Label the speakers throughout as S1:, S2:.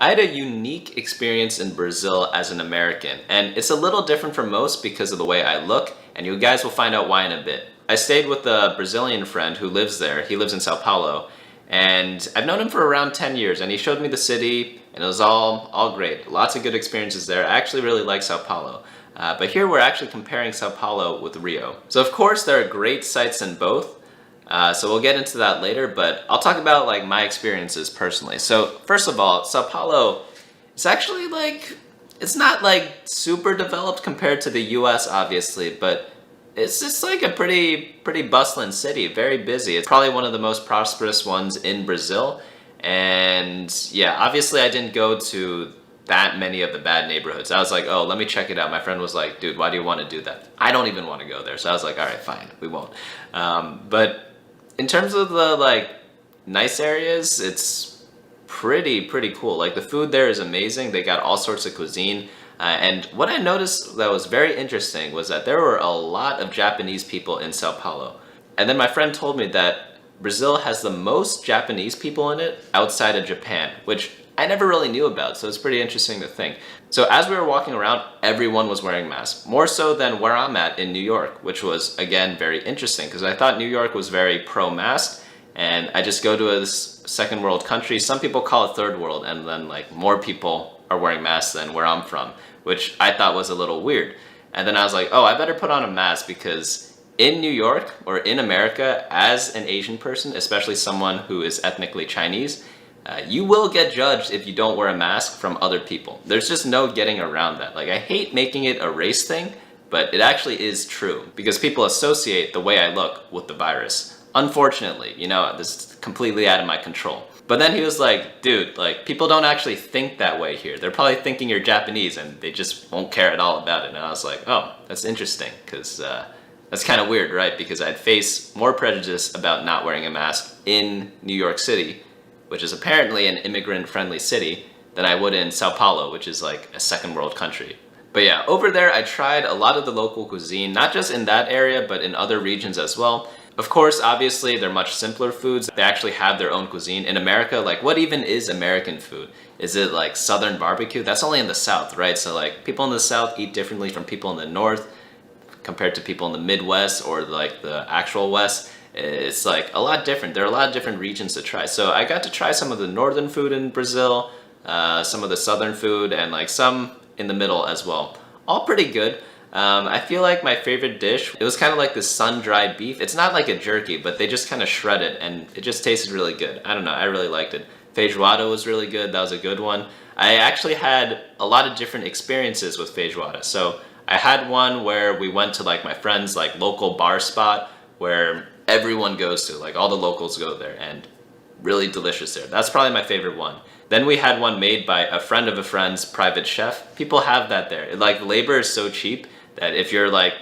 S1: I had a unique experience in Brazil as an American, and it's a little different from most because of the way I look, and you guys will find out why in a bit. I stayed with a Brazilian friend who lives there. He lives in Sao Paulo, and I've known him for around 10 years, and he showed me the city, and it was all great. Lots of good experiences there. I actually really like Sao Paulo. But here we're actually comparing Sao Paulo with Rio. So of course there are great sights in both, so we'll get into that later, but I'll talk about like my experiences personally. So first of all, Sao Paulo is actually like, it's not like super developed compared to the US obviously, but it's just like a pretty bustling city, very busy. It's probably one of the most prosperous ones in Brazil. And yeah, obviously I didn't go to that many of the bad neighborhoods. I was like, oh, let me check it out. My friend was like, dude, why do you want to do that? I don't even want to go there. So I was like, all right, fine, we won't. But in terms of the like nice areas, it's pretty cool. Like the food there is amazing. They got all sorts of cuisine. And what I noticed that was very interesting was that there were a lot of Japanese people in Sao Paulo. And then my friend told me that Brazil has the most Japanese people in it outside of Japan, which I never really knew about, so it's pretty interesting to think. So as we were walking around, everyone was wearing masks, more so than where I'm at in New York, which was, again, very interesting, because I thought New York was very pro-mask, and I just go to a second world country. Some people call it third world, and then like more people are wearing masks than where I'm from, which I thought was a little weird. And then I was like, oh, I better put on a mask, because in New York, or in America, as an Asian person, especially someone who is ethnically Chinese, you will get judged if you don't wear a mask from other people. There's just no getting around that. Like, I hate making it a race thing, but it actually is true, because people associate the way I look with the virus. Unfortunately, you know, this is completely out of my control. But then he was like, dude, like, people don't actually think that way here. They're probably thinking you're Japanese and they just won't care at all about it. And I was like, oh, that's interesting, because that's kind of weird, right? Because I'd face more prejudice about not wearing a mask in New York City, which is apparently an immigrant-friendly city, than I would in Sao Paulo, which is like a second world country. But yeah, over there I tried a lot of the local cuisine, not just in that area, but in other regions as well. Of course, obviously, they're much simpler foods. They actually have their own cuisine. In America, like, what even is American food? Is it like Southern barbecue? That's only in the South, right? So like, people in the South eat differently from people in the North compared to people in the Midwest or like the actual West. It's like a lot different. There are a lot of different regions to try. So I got to try some of the northern food in Brazil, some of the southern food, and like some in the middle as well. All pretty good. I feel like my favorite dish, it was kind of like this sun-dried beef. It's not like a jerky, but they just kind of shred it and it just tasted really good. I don't know, I really liked it. Feijoada was really good, that was a good one. I actually had a lot of different experiences with feijoada. So I had one where we went to like my friend's like local bar spot where everyone goes to, like all the locals go there, and really delicious there. That's probably my favorite one. Then we had one made by a friend of a friend's private chef. People have that there. Like, labor is so cheap that if you're like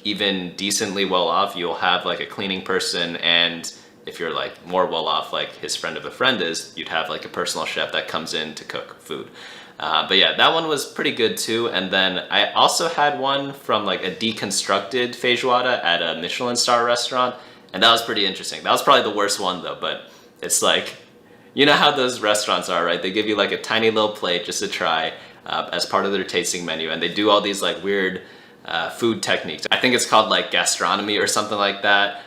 S1: even decently well off, you'll have like a cleaning person, and if you're like more well off, like his friend of a friend is, you'd have like a personal chef that comes in to cook food. But yeah, that one was pretty good too. And then I also had one from like a deconstructed feijoada at a Michelin star restaurant, and that was pretty interesting. That was probably the worst one though, but it's like, you know how those restaurants are, right? They give you like a tiny little plate just to try as part of their tasting menu, and they do all these like weird food techniques. I think it's called like gastronomy or something like that.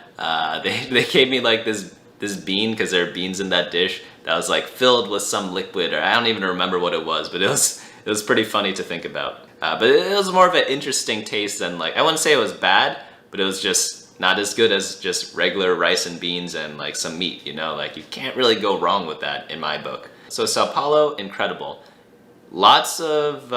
S1: They gave me like this bean, because there are beans in that dish, that was like filled with some liquid, or I don't even remember what it was, but it was pretty funny to think about. But it was more of an interesting taste than, like, I wouldn't say it was bad, but it was just not as good as just regular rice and beans and like some meat, you know? Like, you can't really go wrong with that in my book. So Sao Paulo, incredible. Lots of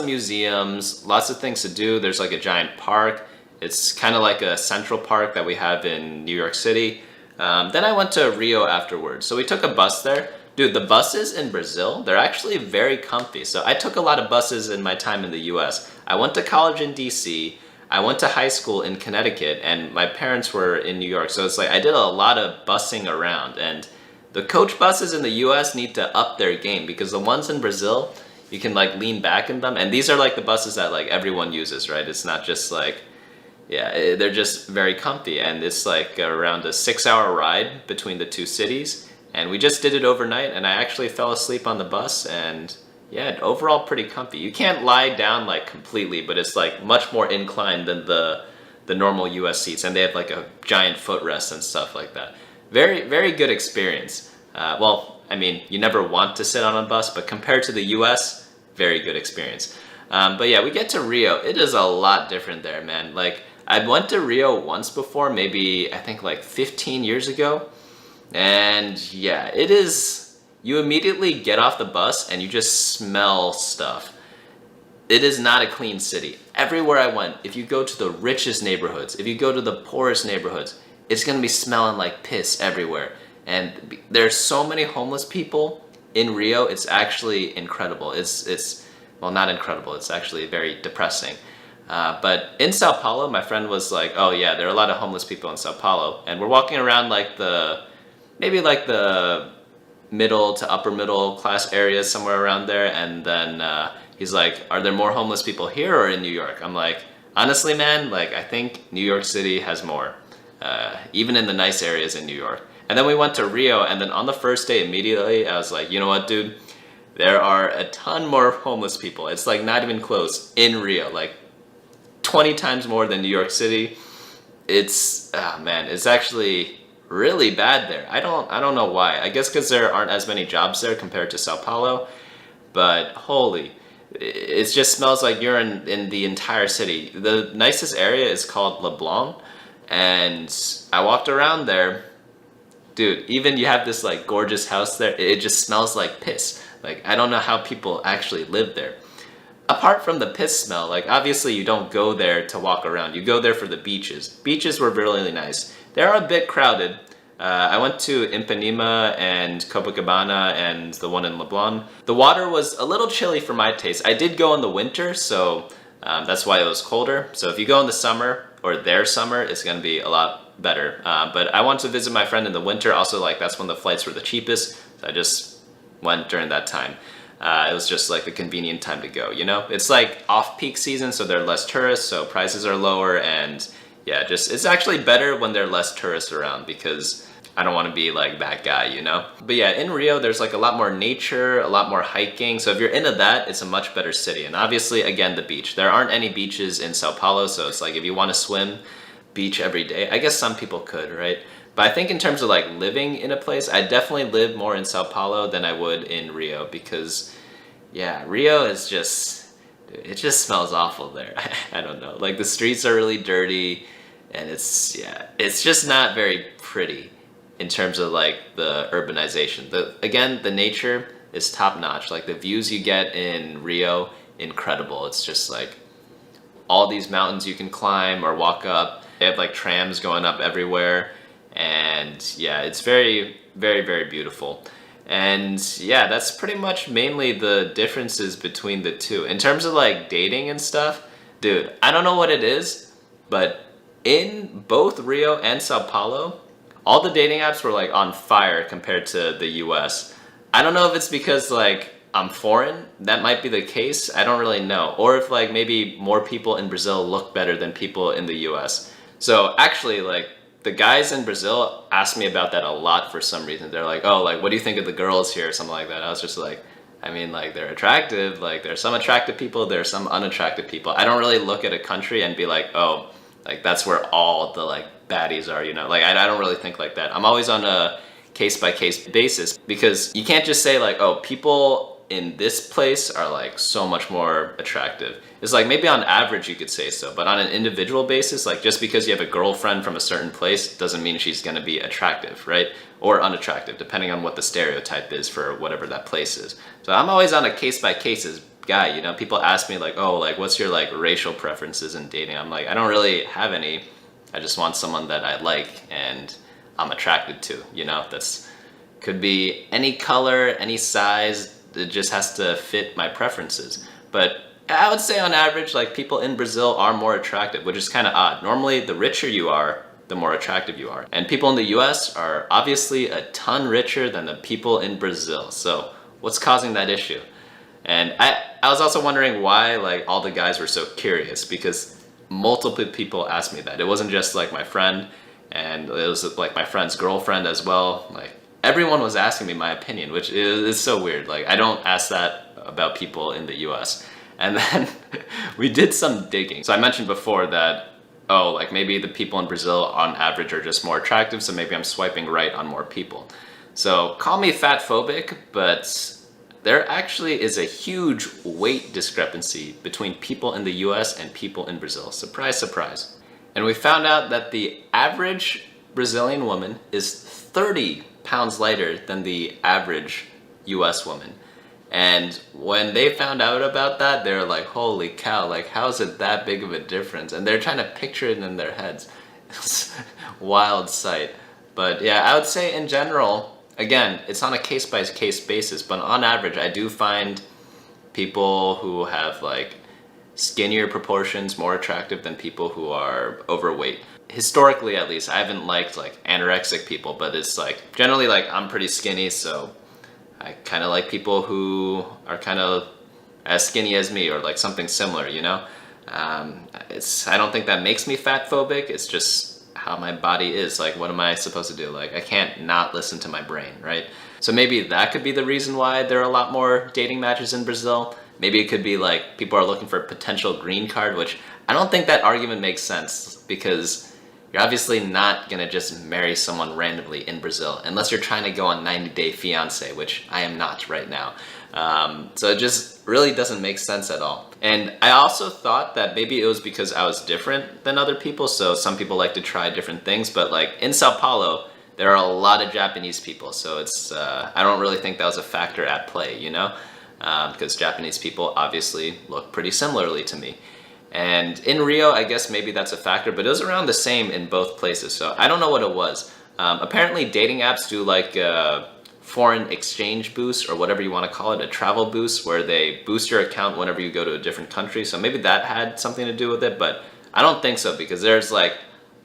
S1: museums, lots of things to do. There's like a giant park. It's kind of like a central park that we have in New York City. Then I went to Rio afterwards. So we took a bus there. Dude, the buses in Brazil, they're actually very comfy. So I took a lot of buses in my time in the US. I went to college in DC. I went to high school in Connecticut, and my parents were in New York. So it's like I did a lot of busing around, and the coach buses in the US need to up their game, because the ones in Brazil, you can like lean back in them. And these are like the buses that like everyone uses, right? It's not just like, yeah, they're just very comfy. And it's like around a 6-hour ride between the two cities. And we just did it overnight, and I actually fell asleep on the bus, and yeah, overall pretty comfy. You can't lie down like completely, but it's like much more inclined than the normal US seats, and they have like a giant footrest and stuff like that. Very, very good experience. Well, I mean, you never want to sit on a bus, but compared to the US, very good experience. But yeah, we get to Rio. It is a lot different there, man. Like, I went to Rio once before, maybe I think like 15 years ago. And yeah, it is, you immediately get off the bus and you just smell stuff. It is not a clean city. Everywhere I went, if you go to the richest neighborhoods, if you go to the poorest neighborhoods, it's gonna be smelling like piss everywhere. And there's so many homeless people in Rio, it's actually incredible. It's well, not incredible, it's actually very depressing. But in Sao Paulo, my friend was like, oh yeah, there are a lot of homeless people in Sao Paulo. And we're walking around like maybe like the middle to upper middle class areas, somewhere around there. And then he's like, are there more homeless people here or in New York? I'm like, honestly, man, like I think New York City has more, even in the nice areas in New York. And then we went to Rio, and then on the first day immediately, I was like, you know what, dude? There are a ton more homeless people. It's like not even close in Rio, like 20 times more than New York City. It's, oh man, it's actually really bad there. I don't know why. I guess because there aren't as many jobs there compared to Sao Paulo, but holy, it just smells like you're in the entire city. The nicest area is called Leblon, and I walked around there. Dude, even you have this like gorgeous house there, it just smells like piss. Like, I don't know how people actually live there. Apart from the piss smell, like obviously you don't go there to walk around. You go there for the beaches. Beaches were really nice. They're a bit crowded. I went to Ipanema and Copacabana and the one in Leblon. The water was a little chilly for my taste. I did go in the winter, so that's why it was colder. So if you go in the summer, or their summer, it's gonna be a lot better. But I wanted to visit my friend in the winter. Also, like that's when the flights were the cheapest. So I just went during that time. It was just like the convenient time to go, you know? It's like off-peak season, so there are less tourists, so prices are lower, and yeah, just it's actually better when there are less tourists around because I don't want to be like that guy, you know? But yeah, in Rio, there's like a lot more nature, a lot more hiking. So if you're into that, it's a much better city. And obviously, again, the beach. There aren't any beaches in Sao Paulo, so it's like if you want to swim, beach every day. I guess some people could, right? But I think in terms of like living in a place, I definitely live more in Sao Paulo than I would in Rio because yeah, Rio is just, it just smells awful there. I don't know. Like the streets are really dirty and it's, yeah, it's just not very pretty in terms of like the urbanization. Again, the nature is top notch. Like the views you get in Rio, incredible. It's just like all these mountains you can climb or walk up. They have like trams going up everywhere. And yeah, it's very, very, very beautiful. And yeah, that's pretty much mainly the differences between the two. In terms of like dating and stuff, dude, I don't know what it is, but in both Rio and Sao Paulo, all the dating apps were like on fire compared to the US. I don't know if it's because like I'm foreign, that might be the case, I don't really know. Or if like maybe more people in Brazil look better than people in the US. So actually like the guys in Brazil asked me about that a lot for some reason. They're like, oh, like what do you think of the girls here or something like that. I was just like, I mean like they're attractive, like there's some attractive people, there's some unattractive people. I don't really look at a country and be like, oh, like that's where all the like baddies are, you know? Like I don't really think like that. I'm always on a case-by-case basis because you can't just say like, oh, people in this place are like so much more attractive. It's like maybe on average you could say so, but on an individual basis, like just because you have a girlfriend from a certain place doesn't mean she's gonna be attractive, right? Or unattractive, depending on what the stereotype is for whatever that place is. So I'm always on a case-by-cases guy, you know? People ask me like, oh, like what's your like racial preferences in dating? I'm like, I don't really have any. I just want someone that I like and I'm attracted to, you know? That's could be any color, any size, it just has to fit my preferences. But I would say on average, like people in Brazil are more attractive, which is kind of odd. Normally, the richer you are, the more attractive you are. And people in the US are obviously a ton richer than the people in Brazil. So what's causing that issue? And I was also wondering why like all the guys were so curious because multiple people asked me that. It wasn't just like my friend and it was like my friend's girlfriend as well. Like everyone was asking me my opinion, which is so weird. Like, I don't ask that about people in the US. And then we did some digging. So I mentioned before that, oh, like maybe the people in Brazil on average are just more attractive, so maybe I'm swiping right on more people. So call me fat phobic, but there actually is a huge weight discrepancy between people in the US and people in Brazil. Surprise, surprise. And we found out that the average Brazilian woman is 30 pounds lighter than the average US woman. And when they found out about that, they're like, holy cow, like how is it that big of a difference? And they're trying to picture it in their heads. It's a wild sight. But yeah, I would say in general, again, it's on a case-by-case basis, but on average, I do find people who have like skinnier proportions more attractive than people who are overweight. Historically, at least, I haven't liked like anorexic people, but it's like generally like I'm pretty skinny, so I kind of like people who are kind of as skinny as me or like something similar, you know? I don't think that makes me fat phobic. It's just how my body is. Like, what am I supposed to do? Like, I can't not listen to my brain, right? So maybe that could be the reason why there are a lot more dating matches in Brazil. Maybe it could be like people are looking for a potential green card, which I don't think that argument makes sense because you're obviously not gonna just marry someone randomly in Brazil unless you're trying to go on 90-day fiance, which I am not right now. So it just really doesn't make sense at all. And I also thought that maybe it was because I was different than other people, so some people like to try different things, but like in Sao Paulo, there are a lot of Japanese people, so it's I don't really think that was a factor at play, you know? Because Japanese people obviously look pretty similarly to me. And in Rio, I guess maybe that's a factor, but it was around the same in both places, so I don't know what it was. Apparently dating apps do like foreign exchange boost, or whatever you want to call it, a travel boost, where they boost your account whenever you go to a different country, so maybe that had something to do with it, but I don't think so, because there's like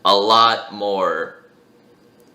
S1: a lot more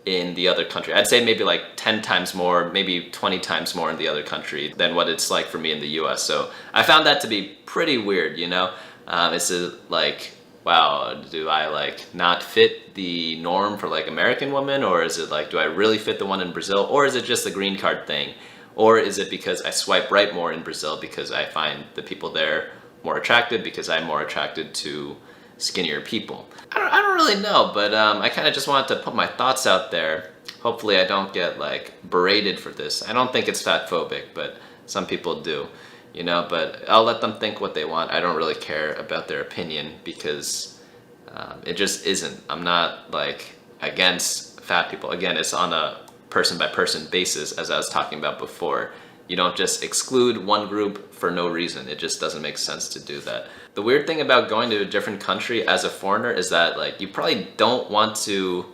S1: in the other country. I'd say maybe like 10 times more, maybe 20 times more in the other country than what it's like for me in the US, so I found that to be pretty weird, you know? It's like, wow, do I like not fit the norm for like American women, or is it like, do I really fit the one in Brazil, or is it just the green card thing, or is it because I swipe right more in Brazil because I find the people there more attractive because I'm more attracted to skinnier people? I don't really know, but I kind of just wanted to put my thoughts out there. Hopefully I don't get like berated for this. I don't think it's fat phobic, but some people do. You know, but I'll let them think what they want. I don't really care about their opinion because it just isn't. I'm not like against fat people. Again, it's on a person by person basis, as I was talking about before. You don't just exclude one group for no reason. It just doesn't make sense to do that. The weird thing about going to a different country as a foreigner is that like you probably don't want to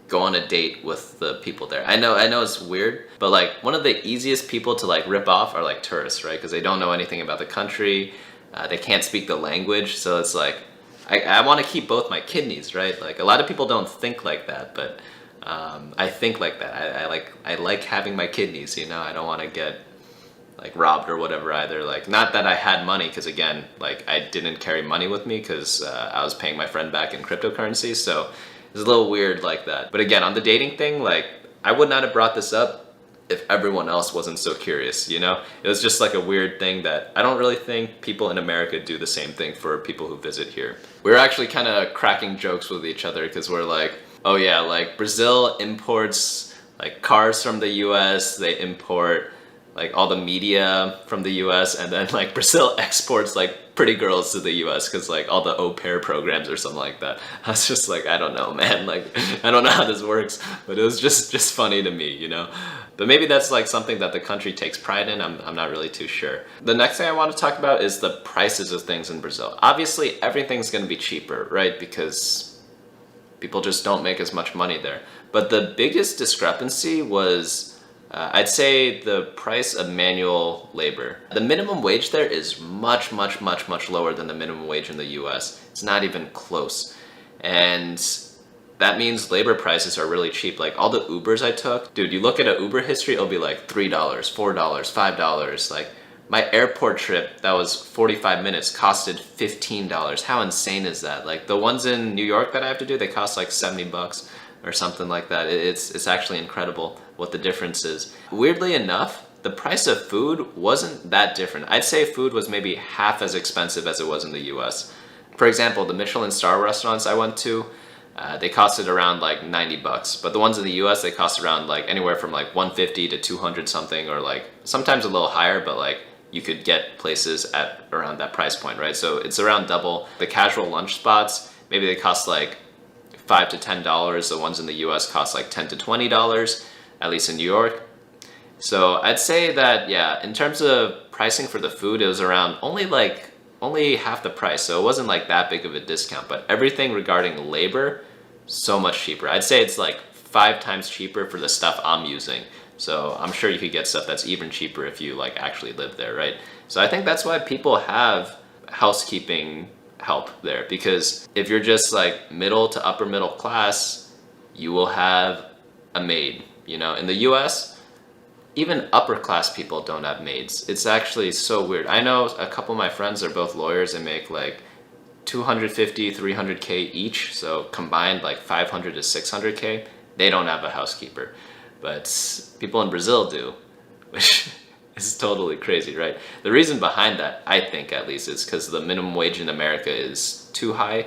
S1: go on a date with the people there. I know it's weird, but like one of the easiest people to like rip off are like tourists, right? Because they don't know anything about the country, they can't speak the language, so it's like I want to keep both my kidneys, right? Like a lot of people don't think like that, but I think like that. I like having my kidneys, you know. I don't want to get like robbed or whatever either. Like, not that I had money, because again, like I didn't carry money with me because I was paying my friend back in cryptocurrency, so it's a little weird like that. But again, on the dating thing, like I would not have brought this up if everyone else wasn't so curious, you know? It was just like a weird thing that I don't really think people in America do the same thing for people who visit here. We were actually kind of cracking jokes with each other because we're like, oh yeah, like Brazil imports like cars from the US, they import like all the media from the US, and then like Brazil exports like pretty girls to the US because like all the au pair programs or something like that. I was just like, I don't know, man, like I don't know how this works, but it was just funny to me, you know? But maybe that's like something that the country takes pride in. I'm not really too sure. The next thing I want to talk about is the prices of things in Brazil. Obviously everything's going to be cheaper, right? Because people just don't make as much money there. But the biggest discrepancy was I'd say the price of manual labor. The minimum wage there is much lower than the minimum wage in the US. It's not even close. And that means labor prices are really cheap. Like all the Ubers I took, dude, you look at an Uber history, it'll be like $3, $4, $5. Like my airport trip that was 45 minutes costed $15. How insane is that? Like the ones in New York that I have to do, they cost like $70. or something like that. It's actually incredible what the difference is. Weirdly enough, the price of food wasn't that different. I'd say food was maybe half as expensive as it was in the US. For example, the Michelin star restaurants I went to, they costed around like 90 bucks, but the ones in the US, they cost around like anywhere from like 150 to 200 something, or like sometimes a little higher, but like you could get places at around that price point, right? So it's around double. The casual lunch spots, maybe they cost like $5 to $10. The ones in the US cost like $10 to $20, at least in New York. So I'd say that, yeah, in terms of pricing for the food, it was around only half the price. So it wasn't like that big of a discount, but everything regarding labor, so much cheaper. I'd say it's like 5 times cheaper for the stuff I'm using. So I'm sure you could get stuff that's even cheaper if you like actually live there, right? So I think that's why people have housekeeping help there, because if you're just like middle to upper middle class, you will have a maid. You know, in the US, even upper class people don't have maids. It's actually so weird. I know a couple of my friends are both lawyers and make like 250, 300K each, so combined like 500 to 600K. They don't have a housekeeper, but people in Brazil do, which is totally crazy, right? The reason behind that, I think at least, is because the minimum wage in America is too high.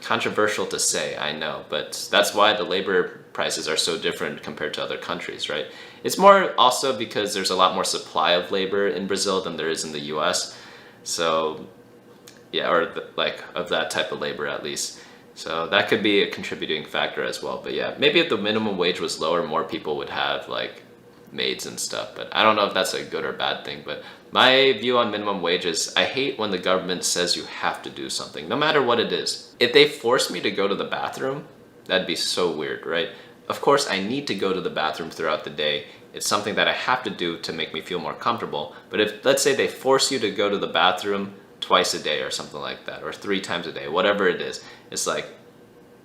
S1: Controversial to say, I know, but that's why the labor prices are so different compared to other countries, right? It's more also because there's a lot more supply of labor in Brazil than there is in the US. So yeah, or like of that type of labor at least. So that could be a contributing factor as well. But yeah, maybe if the minimum wage was lower, more people would have like maids and stuff. But I don't know if that's a good or bad thing. But my view on minimum wage is I hate when the government says you have to do something, no matter what it is. If they force me to go to the bathroom, that'd be so weird, right? Of course, I need to go to the bathroom throughout the day. It's something that I have to do to make me feel more comfortable. But if, let's say, they force you to go to the bathroom twice a day or something like that, or 3 times a day, whatever it is, it's like,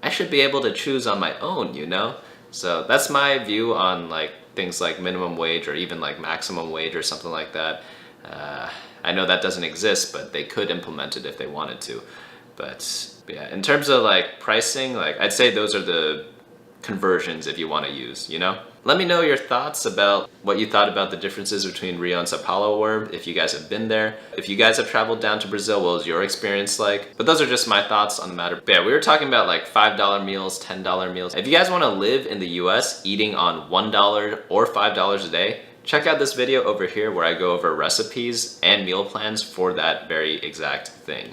S1: I should be able to choose on my own, you know? So that's my view on like things like minimum wage or even like maximum wage or something like that. I know that doesn't exist, but they could implement it if they wanted to. But yeah, in terms of like pricing, like I'd say those are the conversions if you want to use, you know? Let me know your thoughts about what you thought about the differences between Rio and Sao Paulo were, if you guys have been there. If you guys have traveled down to Brazil, what was your experience like? But those are just my thoughts on the matter. But yeah, we were talking about like $5 meals, $10 meals. If you guys want to live in the US eating on $1 or $5 a day, check out this video over here where I go over recipes and meal plans for that very exact thing.